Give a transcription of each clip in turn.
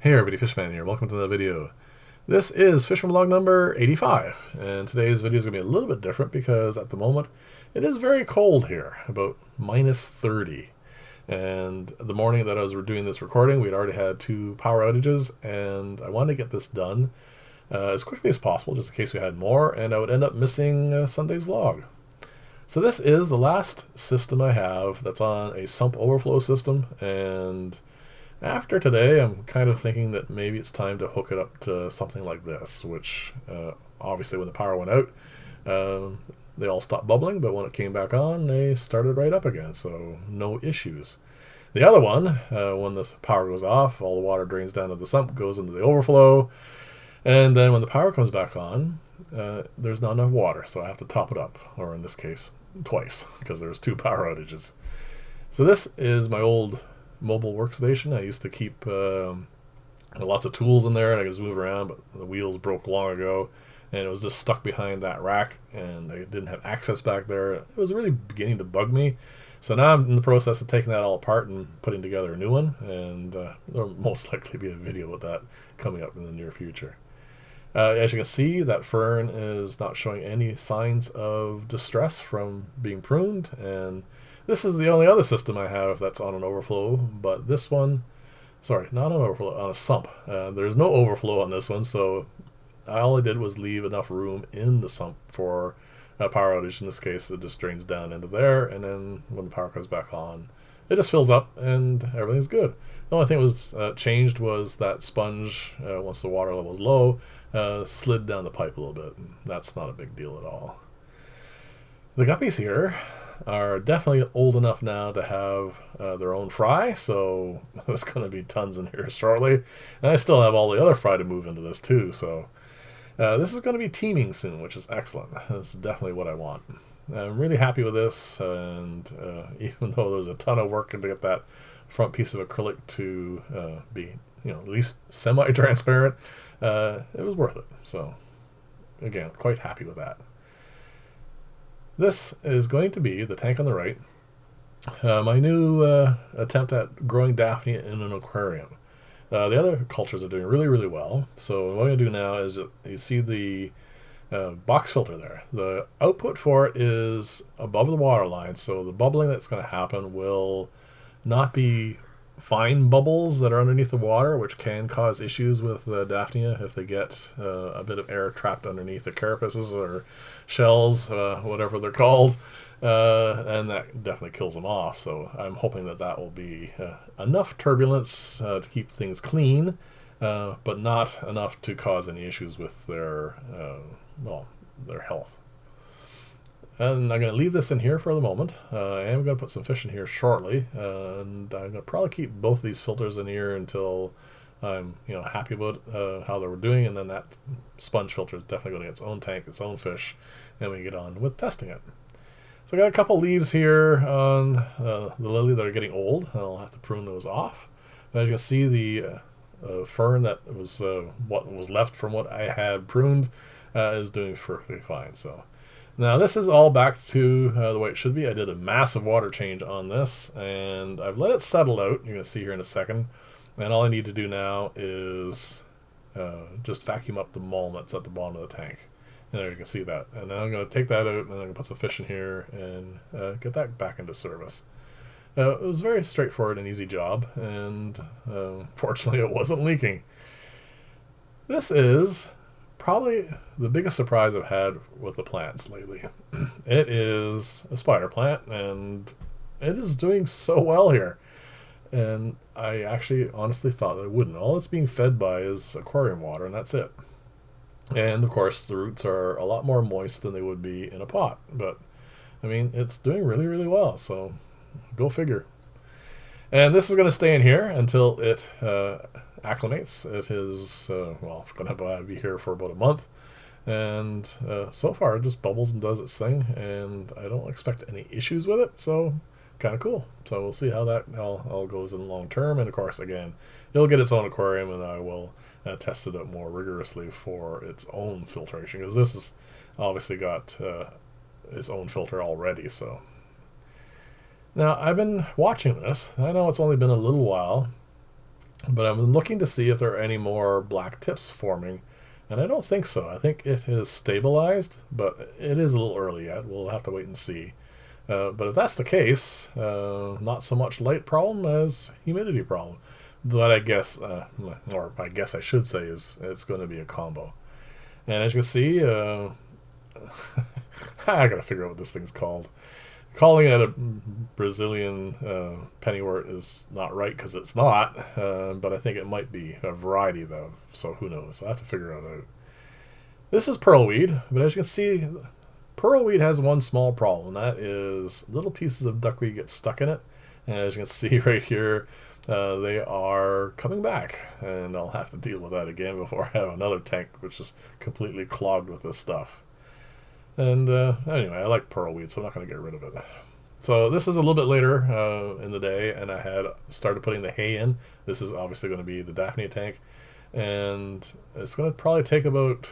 Hey everybody, Fishman here. Welcome to the video. This is Fishman Vlog number 85, and today's video is going to be a little bit different because at the moment it is very cold here, about minus 30. And the morning that I was doing this recording, we'd already had 2 power outages, and I wanted to get this done as quickly as possible, just in case we had more, and I would end up missing Sunday's vlog. So this is the last system I have that's on a Sump Overflow system, and after today, I'm kind of thinking that maybe it's time to hook it up to something like this, which obviously when the power went out, they all stopped bubbling, but when it came back on, they started right up again, so no issues. The other one, when the power goes off, all the water drains down to the sump, goes into the overflow, and then when the power comes back on, there's not enough water, so I have to top it up, or in this case, twice, because there's 2 power outages. So this is my old Mobile Workstation. I used to keep lots of tools in there and I could just move around, but the wheels broke long ago and it was just stuck behind that rack and I didn't have access back there. It was really beginning to bug me. So now I'm in the process of taking that all apart and putting together a new one, and there'll most likely be a video with that coming up in the near future. As you can see, that fern is not showing any signs of distress from being pruned, and this is the only other system I have that's on an overflow, but this one, sorry, not an overflow, on a sump. There's no overflow on this one, so all I did was leave enough room in the sump for a power outage. In this case, it just drains down into there, and then when the power comes back on, it just fills up and everything's good. The only thing that was changed was that sponge, once the water level was low, slid down the pipe a little bit. That's not a big deal at all. The guppies here are definitely old enough now to have their own fry, so there's going to be tons in here shortly. And I still have all the other fry to move into this too, so this is going to be teeming soon, which is excellent. That's definitely what I want. I'm really happy with this, and even though there's a ton of work to get that front piece of acrylic to be, at least semi-transparent, it was worth it. So again, quite happy with that. This is going to be the tank on the right, my new attempt at growing Daphne in an aquarium. The other cultures are doing really, really well. So what I'm going to do now is, you see the box filter there. The output for it is above the water line, so the bubbling that's going to happen will not be fine bubbles that are underneath the water, which can cause issues with the Daphnia if they get a bit of air trapped underneath the carapaces or shells, whatever they're called, and that definitely kills them off. So I'm hoping that that will be enough turbulence to keep things clean, but not enough to cause any issues with their their health. And I'm going to leave this in here for the moment. I am going to put some fish in here shortly, and I'm going to probably keep both these filters in here until I'm happy about how they were doing, and then that sponge filter is definitely going to get its own tank, its own fish, and we get on with testing it. So I got a couple leaves here on the lily that are getting old. I'll have to prune those off. But as you can see, the fern that was what was left from what I had pruned is doing perfectly fine. So now this is all back to the way it should be. I did a massive water change on this, and I've let it settle out. You're going to see here in a second. And all I need to do now is just vacuum up the mulm that's at the bottom of the tank. And there you can see that. And then I'm going to take that out, and I'm going to put some fish in here and get that back into service. It was a very straightforward and easy job, and fortunately it wasn't leaking. This is probably the biggest surprise I've had with the plants lately. It is a spider plant, and it is doing so well here. And I actually honestly thought that it wouldn't. All it's being fed by is aquarium water, and that's it. And of course the roots are a lot more moist than they would be in a pot, but I mean, it's doing really, really well, so go figure. And this is going to stay in here until it acclimates. It is going to be here for about a month, and so far it just bubbles and does its thing, and I don't expect any issues with it, so kind of cool. So we'll see how that all goes in the long term, and of course again it'll get its own aquarium, and I will test it out more rigorously for its own filtration, because this has obviously got its own filter already. So now I've been watching this. I know it's only been a little while, But I'm looking to see if there are any more black tips forming, and I don't think so. I think it has stabilized, but it is a little early yet. We'll have to wait and see. But if that's the case, not so much light problem as humidity problem. But I guess, or I guess I should say, is it's going to be a combo. And as you can see, I gotta figure out what this thing's called. Calling it a Brazilian pennywort is not right because it's not, but I think it might be a variety though, so who knows? I'll have to figure it out. This is pearlweed, but as you can see, pearlweed has one small problem, and that is little pieces of duckweed get stuck in it. And as you can see right here, they are coming back, and I'll have to deal with that again before I have another tank which is completely clogged with this stuff. And anyway, I like pearlweed, so I'm not going to get rid of it. So this is a little bit later in the day, and I had started putting the hay in. This is obviously going to be the Daphne tank, and it's going to probably take about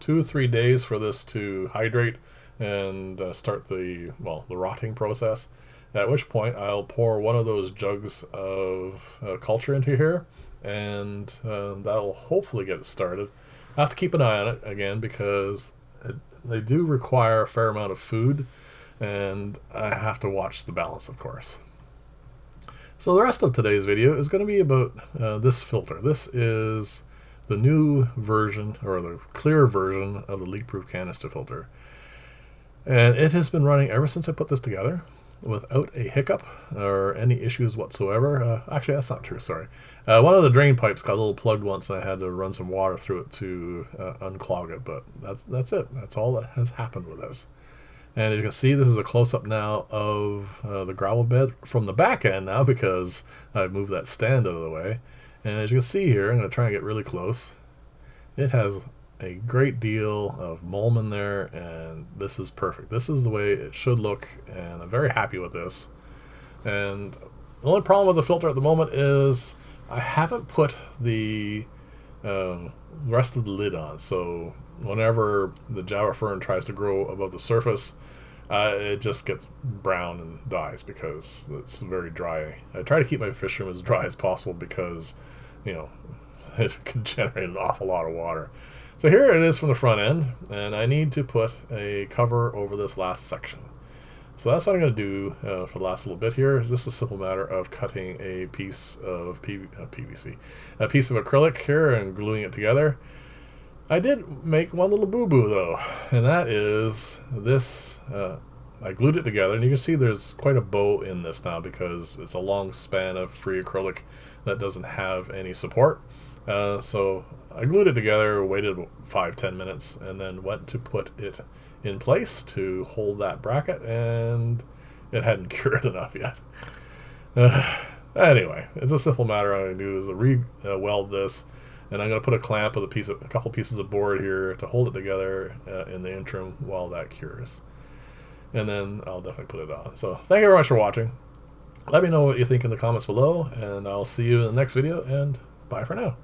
2 or 3 days for this to hydrate and start the rotting process. At which point I'll pour one of those jugs of culture into here, and that'll hopefully get it started. I have to keep an eye on it again because they do require a fair amount of food, and I have to watch the balance, of course. So the rest of today's video is going to be about this filter. This is the new version, or the clear version of the leak-proof canister filter. And it has been running ever since I put this together without a hiccup or any issues whatsoever. Actually, that's not true, sorry. One of the drain pipes got a little plugged once, and I had to run some water through it to unclog it, but that's it. That's all that has happened with this. And as you can see, this is a close-up now of the gravel bed from the back end now because I've moved that stand out of the way. And as you can see here, I'm going to try and get really close. It has a great deal of mulm in there, and this is perfect. This is the way it should look, and I'm very happy with this. And the only problem with the filter at the moment is I haven't put the rest of the lid on, so whenever the Java fern tries to grow above the surface, it just gets brown and dies because it's very dry. I try to keep my fish room as dry as possible because, you know, it can generate an awful lot of water. So here it is from the front end, and I need to put a cover over this last section. So that's what I'm going to do for the last little bit here. Just a simple matter of cutting a piece of PVC, a piece of acrylic here, and gluing it together. I did make one little boo-boo though, and that is this. I glued it together, and you can see there's quite a bow in this now because it's a long span of free acrylic that doesn't have any support. So I glued it together, waited about 5-10 minutes, and then went to put it in place to hold that bracket, and it hadn't cured enough yet. Anyway, it's a simple matter. All I'm going to do is re-weld this, and I'm going to put a clamp with a couple pieces of board here to hold it together in the interim while that cures. And then I'll definitely put it on. So thank you very much for watching. Let me know what you think in the comments below, and I'll see you in the next video, and bye for now.